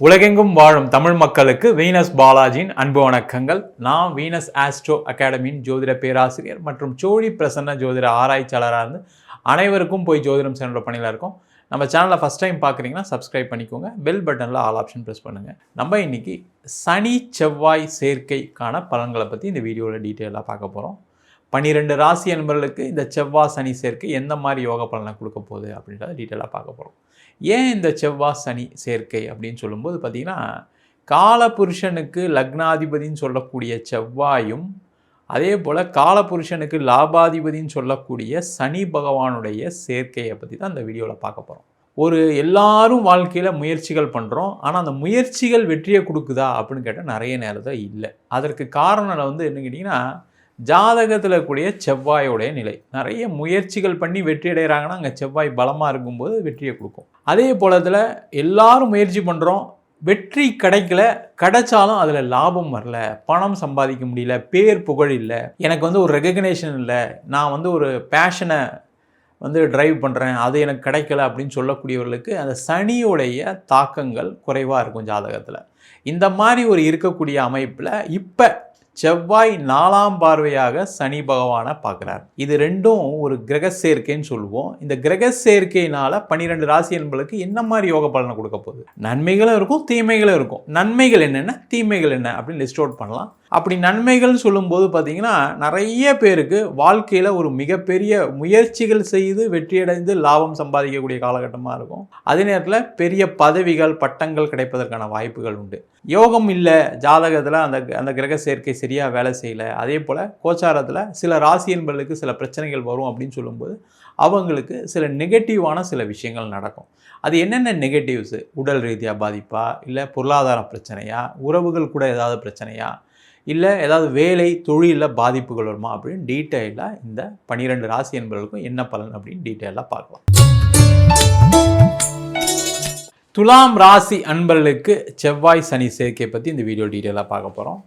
உலகெங்கும் வாழும் தமிழ் மக்களுக்கு வீனஸ் பாலாஜியின் அன்பு வணக்கங்கள். நான் வீனஸ் ஆஸ்ட்ரோ அகாடமியின் ஜோதிட பேராசிரியர் மற்றும் சோழி பிரசன்ன ஜோதிட ஆராய்ச்சியாளராக இருந்து அனைவருக்கும் போய் ஜோதிடம் சென்ற பணியில் இருக்கோம். நம்ம சேனலை ஃபஸ்ட் டைம் பார்க்குறீங்கன்னா சப்ஸ்கிரைப் பண்ணிக்கோங்க, பெல் பட்டனில் ஆல் ஆப்ஷன் ப்ரெஸ் பண்ணுங்கள். நம்ம இன்னைக்கு சனி செவ்வாய் சேர்க்கைக்கான பலன்களை பற்றி இந்த வீடியோவில் டீட்டெயிலாக பார்க்க போகிறோம். 12 ராசி அன்பர்களுக்கு இந்த செவ்வாய் சனி சேர்க்கை எந்த மாதிரி யோக பலனை கொடுக்க போகுது அப்படின்றத டீட்டெயிலாக பார்க்க போகிறோம். ஏன் இந்த செவ்வாய் சனி சேர்க்கை அப்படின்னு சொல்லும்போது பார்த்திங்கன்னா, காலபுருஷனுக்கு லக்னாதிபதின்னு சொல்லக்கூடிய செவ்வாயும் அதே போல் காலபுருஷனுக்கு லாபாதிபதின்னு சொல்லக்கூடிய சனி பகவானுடைய சேர்க்கையை பற்றி தான் இந்த வீடியோவில் பார்க்க போகிறோம். எல்லாரும் வாழ்க்கையில் முயற்சிகள் பண்ணுறோம், ஆனால் அந்த முயற்சிகள் வெற்றியை கொடுக்குதா அப்படின்னு கேட்டால் நிறைய நேரத்தில் இல்லை. அதற்கு காரணம் என்ன கேட்டிங்கன்னா, ஜாதகத்தில் கூடிய செவ்வாயோடைய நிலை. நிறைய முயற்சிகள் பண்ணி வெற்றி அடைகிறாங்கன்னா அங்கே செவ்வாய் பலமாக இருக்கும்போது வெற்றியை கொடுக்கும். அதே போலத்தில் எல்லாரும் முயற்சி பண்ணுறோம், வெற்றி கிடைச்சாலும் அதில் லாபம் வரல, பணம் சம்பாதிக்க முடியல, பேர் புகழ் இல்லை, எனக்கு ஒரு ரெகக்னேஷன் இல்லை, நான் ஒரு பேஷனை ட்ரைவ் பண்ணுறேன், அது எனக்கு கிடைக்கல அப்படின்னு சொல்லக்கூடியவர்களுக்கு அந்த சனியோடைய தாக்கங்கள் குறைவாக இருக்கும் ஜாதகத்தில். இந்த மாதிரி இருக்கக்கூடிய அமைப்பில் இப்போ செவ்வாய் 4ஆம் பார்வையாக சனி பகவானை பார்க்குறார். இது ரெண்டும் ஒரு கிரக சேர்க்கைன்னு சொல்லுவோம். இந்த கிரக சேர்க்கையினால் 12 ராசி என்பதுக்கு என்ன மாதிரி யோக பலனை கொடுக்க போகுது? நன்மைகளும் இருக்கும், தீமைகளும் இருக்கும். நன்மைகள் என்னென்ன, தீமைகள் என்ன அப்படின்னு லிஸ்ட் அவுட் பண்ணலாம். அப்படி நன்மைகள் சொல்லும்போது பார்த்தீங்கன்னா, நிறைய பேருக்கு வாழ்க்கையில் ஒரு மிகப்பெரிய முயற்சிகள் செய்து வெற்றியடைந்து லாபம் சம்பாதிக்கக்கூடிய காலகட்டமாக இருக்கும். அதே நேரத்தில் பெரிய பதவிகள் பட்டங்கள் கிடைப்பதற்கான வாய்ப்புகள் உண்டு. யோகம் இல்லை ஜாதகத்தில், அந்த கிரக சேர்க்கை சரியாக வேலை செய்யலை, அதே போல் கோச்சாரத்தில் சில ராசி என்பர்களுக்கு சில பிரச்சனைகள் வரும் அப்படின்னு சொல்லும்போது அவங்களுக்கு சில நெகட்டிவான சில விஷயங்கள் நடக்கும். அது என்னென்ன நெகட்டிவ்ஸு? உடல் ரீதியாக பாதிப்பா, இல்லை பொருளாதார பிரச்சனையா, உறவுகள் கூட ஏதாவது பிரச்சனையா, இல்லை ஏதாவது வேலை தொழிலில் பாதிப்புகள் வருமா அப்படின்னு டீட்டெயிலாக இந்த 12 ராசி என்பவர்களுக்கும் என்ன பலன் அப்படின்னு டீட்டெயிலாக பார்க்கலாம். துலாம் ராசி அன்பர்களுக்கு செவ்வாய் சனி சேர்க்கை பற்றி இந்த வீடியோ டீட்டெயிலாக பார்க்க போகிறோம்.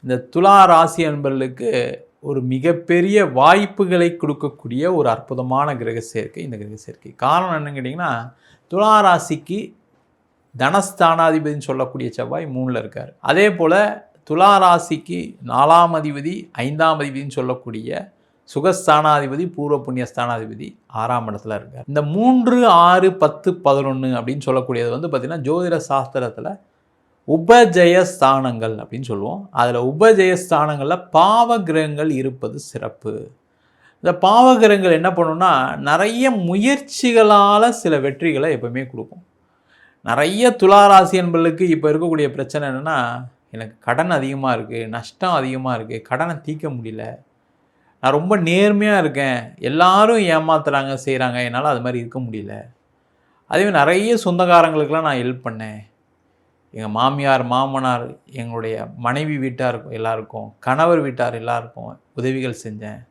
இந்த துலா ராசி அன்பர்களுக்கு ஒரு மிகப்பெரிய வாய்ப்புகளை கொடுக்கக்கூடிய ஒரு அற்புதமான கிரக சேர்க்கை இந்த கிரக சேர்க்கை. காரணம் என்னன்னு கேட்டிங்கன்னா, துலா ராசிக்கு தனஸ்தானாதிபதினு சொல்லக்கூடிய செவ்வாய் 3ல் இருக்கார். அதே போல் துலா ராசிக்கு 4ஆம் அதிபதி 5ஆம் அதிபதினு சொல்லக்கூடிய சுகஸ்தானாதிபதி பூர்வ புண்ணிய ஸ்தானாதிபதி 6ஆம் இடத்துல இருக்கார். இந்த 3, 6, 10, 11 அப்படின்னு சொல்லக்கூடியது பார்த்திங்கன்னா ஜோதிட சாஸ்திரத்தில் உபஜயஸ்தானங்கள் அப்படின்னு சொல்லுவோம். அதில் உபஜயஸ்தானங்களில் பாவகிரகங்கள் இருப்பது சிறப்பு. இந்த பாவகிரகங்கள் என்ன பண்ணுன்னா, நிறைய முயற்சிகளால் சில வெற்றிகளை எப்பவுமே கொடுக்கும். நிறைய துளாராசி என்பர்களுக்கு இப்போ இருக்கக்கூடிய பிரச்சனை என்னென்னா, எனக்கு கடன் அதிகமாக இருக்குது, நஷ்டம் அதிகமாக இருக்குது, கடனை தீர்க்க முடியல, நான் ரொம்ப நேர்மையாக இருக்கேன், எல்லாரும் ஏமாத்துறாங்க செய்கிறாங்க, என்னால் அது மாதிரி இருக்க முடியல. அதேமாதிரி நிறைய சொந்தக்காரங்களுக்கெல்லாம் நான் ஹெல்ப் பண்ணேன். எங்கள் மாமியார் மாமனார் எங்களுடைய மனைவி வீட்டார் எல்லாருக்கும், கணவர் வீட்டார் எல்லாருக்கும் உதவிகள் செஞ்சேன்.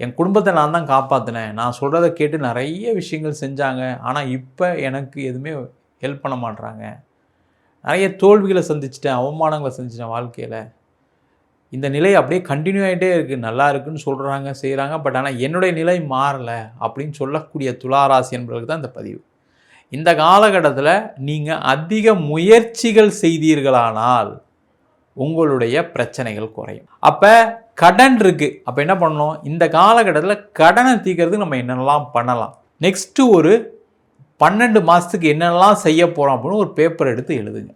என் குடும்பத்தை நான் தான் காப்பாற்றினேன். நான் சொல்கிறத கேட்டு நிறைய விஷயங்கள் செஞ்சாங்க. ஆனால் இப்போ எனக்கு எதுவுமே ஹெல்ப் பண்ண மாட்றாங்க. நிறைய தோல்விகளை சந்திச்சிட்டேன், அவமானங்களை சந்திச்சிட்டேன் வாழ்க்கையில். இந்த நிலை அப்படியே கண்டினியூ ஆகிட்டே இருக்குது. நல்லா இருக்குதுன்னு சொல்கிறாங்க செய்கிறாங்க, பட் ஆனால் என்னுடைய நிலை மாறலை அப்படின்னு சொல்லக்கூடிய துளாராசி என்பவர்களுக்கு தான் இந்த பதிவு. இந்த காலகட்டத்தில் நீங்கள் அதிக முயற்சிகள் செய்தீர்களானால் உங்களுடைய பிரச்சனைகள் குறையும். அப்போ கடன் இருக்குது, அப்போ என்ன பண்ணணும்? இந்த காலகட்டத்தில் கடனை தீர்க்கறதுக்கு நம்ம என்னென்னலாம் பண்ணலாம், நெக்ஸ்ட்டு ஒரு 12 மாதத்துக்கு என்னென்னலாம் செய்ய போகிறோம் அப்படின்னு ஒரு பேப்பர் எடுத்து எழுதுங்க.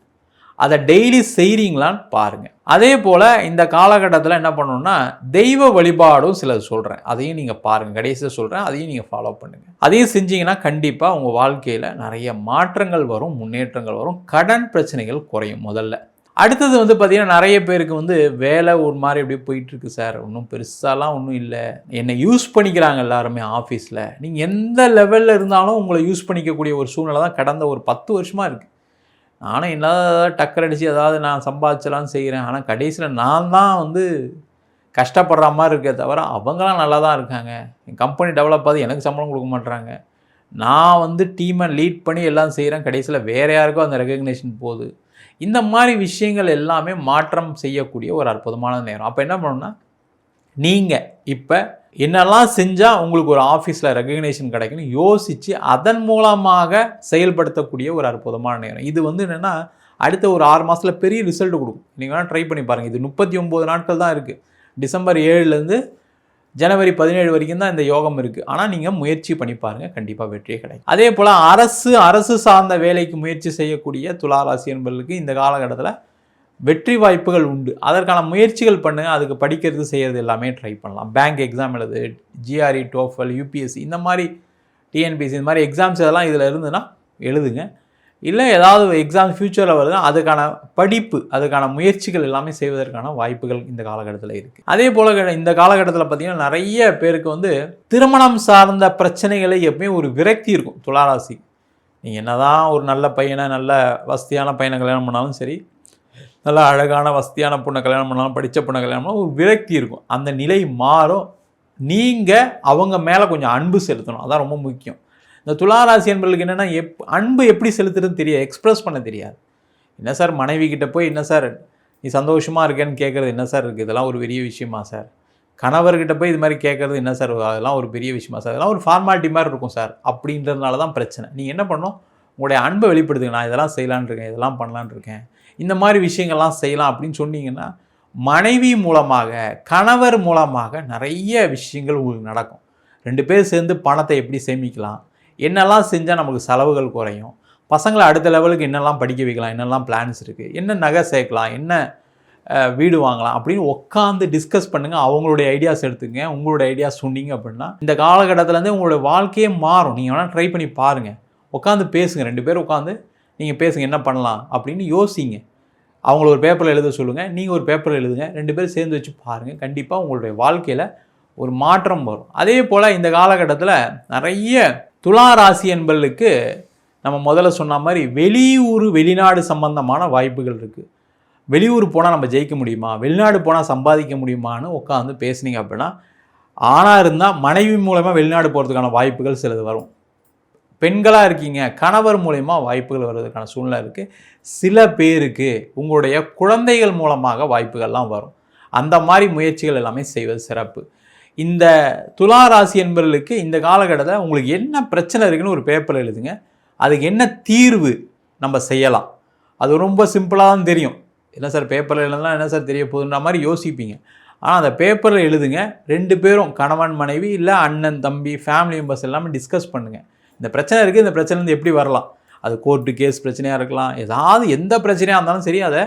அதை டெய்லி செய்கிறீங்களான்னு பாருங்கள். அதே போல் இந்த காலகட்டத்தில் என்ன பண்ணணும்னா, தெய்வ வழிபாடும் சிலது சொல்கிறேன், அதையும் நீங்கள் பாருங்கள். கடைசியாக சொல்கிறேன், அதையும் நீங்கள் ஃபாலோ பண்ணுங்கள். அதையும் செஞ்சீங்கன்னா கண்டிப்பாக உங்கள் வாழ்க்கையில் நிறைய மாற்றங்கள் வரும், முன்னேற்றங்கள் வரும், கடன் பிரச்சனைகள் குறையும் முதல்ல. அடுத்தது பார்த்திங்கன்னா, நிறைய பேருக்கு வேலை ஒரு மாதிரி அப்படியே போயிட்டுருக்கு சார், ஒன்றும் பெருசாலாம் ஒன்றும் இல்லை, என்னை யூஸ் பண்ணிக்கிறாங்க எல்லாருமே ஆஃபீஸில். நீங்கள் எந்த லெவலில் இருந்தாலும் உங்களை யூஸ் பண்ணிக்கக்கூடிய ஒரு சூழ்நிலை தான் கடந்த ஒரு 10 வருஷமாக இருக்குது. நானும் என்ன டக்கர் அடித்து ஏதாவது நான் சம்பாதிச்சலான்னு செய்கிறேன், ஆனால் கடைசியில் நான் தான் கஷ்டப்படுற மாதிரி இருக்கே தவிர அவங்களாம் நல்லா தான் இருக்காங்க. என் கம்பெனி டெவலப் ஆகுது, எனக்கு சம்பளம் கொடுக்க மாட்டுறாங்க. நான் டீமை லீட் பண்ணி எல்லாம் செய்கிறேன், கடைசியில் வேறு யாருக்கோ அந்த ரெகக்னேஷன் போகுது. இந்த மாதிரி விஷயங்கள் எல்லாமே மாற்றம் செய்யக்கூடிய ஒரு அற்புதமான நேரம். அப்போ என்ன பண்ணணும்னா, நீங்கள் இப்போ என்னெல்லாம் செஞ்சால் உங்களுக்கு ஒரு ஆஃபீஸில் ரெகக்னேஷன் கிடைக்குன்னு யோசித்து அதன் மூலமாக செயல்படுத்தக்கூடிய ஒரு அற்புதமான நேரம் இது. என்னென்னா, அடுத்த ஒரு 6 மாதத்தில் பெரிய ரிசல்ட் கொடுக்கும். நீங்கள் வேணால் ட்ரை பண்ணி பாருங்கள். இது 39 நாட்கள் தான் இருக்குது. டிசம்பர் 7லேருந்து ஜனவரி 17 வரைக்கும் தான் இந்த யோகம் இருக்குது. ஆனால் நீங்கள் முயற்சி பண்ணி பாருங்கள், கண்டிப்பாக வெற்றியே கிடைக்கும். அதே போல் அரசு சார்ந்த வேலைக்கு முயற்சி செய்யக்கூடிய துலா ராசி என்பவர்களுக்கு இந்த காலகட்டத்தில் வெற்றி வாய்ப்புகள் உண்டு. அதற்கான முயற்சிகள் பண்ணுங்கள். அதுக்கு படிக்கிறது செய்கிறது எல்லாமே ட்ரை பண்ணலாம். பேங்க் எக்ஸாம் எழுது, ஜிஆர்இ, டோஃபல், யூபிஎஸ்சி இந்த மாதிரி டிஎன்பிஎஸ்சி இந்த மாதிரி எக்ஸாம்ஸ் இதெல்லாம் இதில் இருந்துன்னா எழுதுங்க. இல்லை ஏதாவது எக்ஸாம் ஃப்யூச்சரில் வருதுன்னா அதுக்கான படிப்பு, அதுக்கான முயற்சிகள் எல்லாமே செய்வதற்கான வாய்ப்புகள் இந்த காலகட்டத்தில் இருக்குது. அதே போல் இந்த காலகட்டத்தில் பார்த்திங்கன்னா நிறைய பேருக்கு திருமணம் சார்ந்த பிரச்சனைகளை எப்பவுமே ஒரு விரக்தி இருக்கும். துளாராசி நீங்கள் என்ன தான் ஒரு நல்ல பையனை, நல்ல வசதியான பையனை கல்யாணம் பண்ணாலும் சரி, நல்லா அழகான வசதியான பொண்ணை கல்யாணம் பண்ணாலும், படித்த பொண்ணை கல்யாணம் பண்ணாலும் ஒரு விரக்தி இருக்கும். அந்த நிலை மாறும். நீங்கள் அவங்க மேலே கொஞ்சம் அன்பு செலுத்தணும். அதான் ரொம்ப முக்கியம். இந்த துளாராசி என்பவர்களுக்கு என்னென்னா அன்பு எப்படி செலுத்துறதுன்னு தெரியாது, எக்ஸ்ப்ரெஸ் பண்ண தெரியாது. என்ன சார் மனைவி கிட்டே போய் என்ன சார் நீ சந்தோஷமாக இருக்கேன்னு கேட்குறது என்ன சார் இருக்குது, இதெல்லாம் ஒரு பெரிய விஷயமா சார்? கணவர்கிட்ட போய் இது மாதிரி கேட்குறது என்ன சார், அதெல்லாம் ஒரு பெரிய விஷயமா சார்? அதெல்லாம் ஒரு ஃபார்மாலிட்டி மாதிரி இருக்கும் சார். அப்படின்றதுனால தான் பிரச்சனை. நீங்கள் என்ன பண்ணணும், உங்களுடைய அன்பை வெளிப்படுத்துங்க. நான் இதெல்லாம் செய்யலான்னு இருக்கேன், இதெல்லாம் பண்ணலான்னு இருக்கேன், இந்த மாதிரி விஷயங்கள்லாம் செய்யலாம் அப்படின்னு சொன்னீங்கன்னா மனைவி மூலமாக, கணவர் மூலமாக நிறைய விஷயங்கள் உங்களுக்கு நடக்கும். 2 பேர் சேர்ந்து பணத்தை எப்படி சேமிக்கலாம், என்னெல்லாம் செஞ்சால் நமக்கு செலவுகள் குறையும், பசங்களை அடுத்த லெவலுக்கு என்னெல்லாம் படிக்க வைக்கலாம், என்னெல்லாம் பிளான்ஸ் இருக்குது, என்ன நகை சேர்க்கலாம், என்ன வீடு வாங்கலாம் அப்படின்னு உட்காந்து டிஸ்கஸ் பண்ணுங்கள். அவங்களுடைய ஐடியாஸ் எடுத்துங்க. உங்களுடைய ஐடியாஸ் சொன்னீங்க அப்படின்னா இந்த காலகட்டத்திலேருந்து உங்களுடைய வாழ்க்கையே மாறும். நீங்கள் வேணால் ட்ரை பண்ணி பாருங்கள். உட்காந்து பேசுங்க. 2 பேர் உட்காந்து நீங்கள் பேசுங்க, என்ன பண்ணலாம் அப்படின்னு யோசிங்க. அவங்கள ஒரு பேப்பரில் எழுத சொல்லுங்கள், நீங்கள் ஒரு பேப்பரில் எழுதுங்க. 2 பேரும் சேர்ந்து வச்சு பாருங்கள். கண்டிப்பாக உங்களுடைய வாழ்க்கையில் ஒரு மாற்றம் வரும். அதே போல் இந்த காலகட்டத்தில் நிறைய துலா ராசி என்பவர்களுக்கு நம்ம முதல்ல சொன்ன மாதிரி வெளிநாடு சம்பந்தமான வாய்ப்புகள் இருக்குது. வெளியூர் போனால் நம்ம ஜெயிக்க முடியுமா, வெளிநாடு போனால் சம்பாதிக்க முடியுமான்னு உட்காந்து பேசுனீங்க அப்படின்னா, ஆணாக இருந்தால் மனைவி மூலமாக வெளிநாடு போகிறதுக்கான வாய்ப்புகள் சிலது வரும். பெண்களாக இருக்கீங்க, கணவர் மூலமா வாய்ப்புகள் வருவதற்கான சூழ்நிலை இருக்குது. சில பேருக்கு உங்களுடைய குழந்தைகள் மூலமாக வாய்ப்புகள்லாம் வரும். அந்த மாதிரி முயற்சிகள் எல்லாமே செய்வது சிறப்பு. இந்த துலா ராசி என்பவர்களுக்கு இந்த காலகட்டத்தில் உங்களுக்கு என்ன பிரச்சனை இருக்குன்னு ஒரு பேப்பரில் எழுதுங்க. அதுக்கு என்ன தீர்வு நம்ம செய்யலாம். அது ரொம்ப சிம்பிளாக தான் தெரியும். என்ன சார் பேப்பரில் எழுதலாம், என்ன சார் தெரிய போகுதுன்ற மாதிரி யோசிப்பீங்க. ஆனால் அந்த பேப்பரில் எழுதுங்க. 2 பேரும் கணவன் மனைவி இல்லை அண்ணன் தம்பி ஃபேமிலி மெம்பர்ஸ் எல்லாமே டிஸ்கஸ் பண்ணுங்கள். இந்த பிரச்சனை இருக்குது, இந்த பிரச்சனைலேருந்து எப்படி வரலாம். அது கோர்ட்டு கேஸ் பிரச்சனையாக இருக்கலாம், ஏதாவது எந்த பிரச்சனையாக இருந்தாலும் சரி, அதை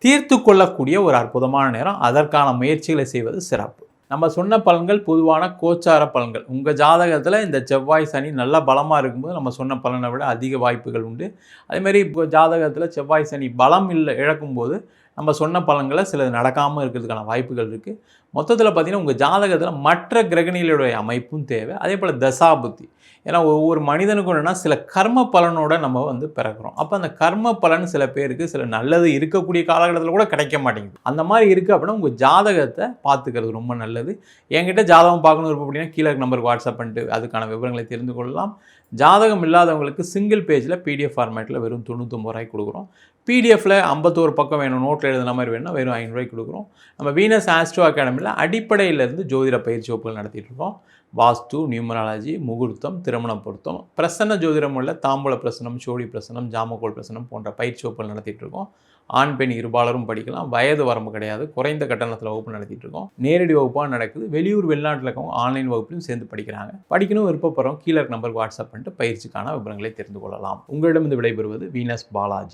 தீர்த்து கொள்ளக்கூடிய ஒரு அற்புதமான நேரம். அதற்கான முயற்சிகளை செய்வது சிறப்பு. நம்ம சொன்ன பலன்கள் பொதுவான கோச்சார பலன்கள். உங்கள் ஜாதகத்தில் இந்த செவ்வாய் சனி நல்ல பலமாக இருக்கும்போது நம்ம சொன்ன பலனை விட அதிக வாய்ப்புகள் உண்டு. அதேமாதிரி இப்போ ஜாதகத்தில் செவ்வாய் சனி பலம் இழக்கும்போது நம்ம சொன்ன பலன்களை சிலது நடக்காமல் இருக்கிறதுக்கான வாய்ப்புகள் இருக்குது. மொத்தத்தில் பார்த்திங்கன்னா உங்கள் ஜாதகத்தில் மற்ற கிரகணிகளுடைய அமைப்பும் தேவை. அதே போல் தசாபுத்தி. ஏன்னா ஒவ்வொரு மனிதனுக்கும் என்னென்னா சில கர்ம பலனோட நம்ம பிறக்கிறோம். அப்போ அந்த கர்ம பலன் சில பேருக்கு சில நல்லது இருக்கக்கூடிய காலகட்டத்தில் கூட கிடைக்க மாட்டேங்குது. அந்த மாதிரி இருக்குது அப்படின்னா உங்கள் ஜாதகத்தை பார்த்துக்கிறது ரொம்ப நல்லது. என்கிட்ட ஜாதகம் பார்க்கணும் இருக்கும் அப்படின்னா கீழே நம்பருக்கு வாட்ஸ்அப் பண்ணிட்டு அதுக்கான விவரங்களை தெரிந்து கொள்ளலாம். ஜாதகம் இல்லாதவங்களுக்கு சிங்கிள் பேஜில் பிடிஎஃப் ஃபார்மேட்டில் வெறும் 99 ரூபாய்க்கு கொடுக்குறோம். பிடிஎஃப்பில் 51 பக்கம் வேணும், நோட்டில் எழுதுன மாதிரி வேணும்னா வெறும் 500 ரூபாய்க்கு கொடுக்குறோம். நம்ம வீனஸ் ஆஸ்ட்ரோ அகாடமியில் அடிப்படையிலேருந்து ஜோதிட பயிற்சி வகுப்புகள் நடத்திட்டு இருக்கோம். வாஸ்து, நியூமராலஜி, முகூர்த்தம், திருமண பொருத்தம், பிரசன்ன ஜோதிடம் உள்ள தாம்பூல பிரசனம், சோழி பிரசனம், ஜாமக்கோல் பிரசனம் போன்ற பயிற்சி வகுப்புகள் நடத்திட்டு இருக்கோம். ஆண் பெண் இருபாலரும் படிக்கலாம். வயது வரம்பு கிடையாது. குறைந்த கட்டணத்தில் வகுப்பு நடத்திட்டு இருக்கோம். நேரடி வகுப்பாக நடக்குது. வெளியூர் வெளிநாட்டில் இருக்கவங்க ஆன்லைன் வகுப்புலையும் சேர்ந்து படிக்கிறாங்க. படிக்கணும் விருப்பப்படுறோம் கீழே நம்பருக்கு வாட்ஸ்அப் பண்ணிட்டு பயிற்சிக்கான விவரங்களை தெரிந்து கொள்ளலாம். உங்களிடம் விடைபெறுவது வீனஸ் பாலாஜி.